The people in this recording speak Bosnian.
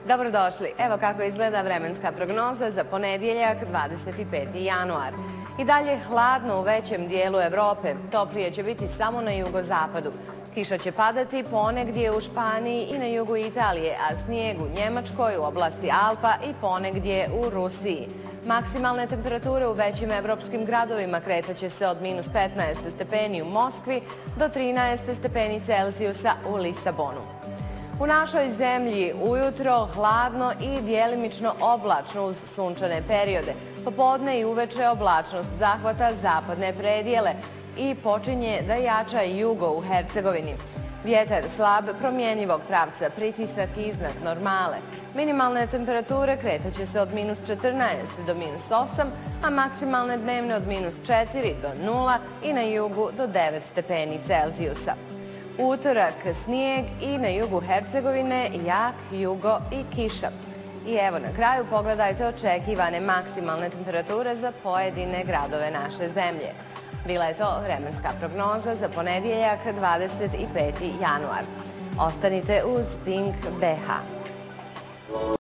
Dobrodošli. Evo kako izgleda vremenska prognoza za ponedjeljak 25. januar. I dalje hladno u većem dijelu Evrope. Toplije će biti samo na jugozapadu. Kiša će padati ponegdje u Španiji i na jugu Italije, a snijeg u Njemačkoj, u oblasti Alpa i ponegdje u Rusiji. Maksimalne temperature u većim evropskim gradovima kretaće se od minus 15 stepeni u Moskvi do 13 stepeni Celzijusa u Lisabonu. U našoj zemlji ujutro hladno i djelimično oblačno uz sunčane periode. Popodne i uveče oblačnost zahvata zapadne predjele i počinje da jača jugo u Hercegovini. Vjetar slab, promjenjivog pravca, pritisak iznad normale. Minimalne temperature kretaće se od minus 14 do minus 8, a maksimalne dnevne od minus 4 do 0 i na jugu do 9 stepeni Celzijusa. Utorak snijeg i na jugu Hercegovine jak jugo i kiša. I evo na kraju pogledajte očekivane maksimalne temperature za pojedine gradove naše zemlje. Bila je to vremenska prognoza za ponedjeljak 25. januar. Ostanite uz Pink BH.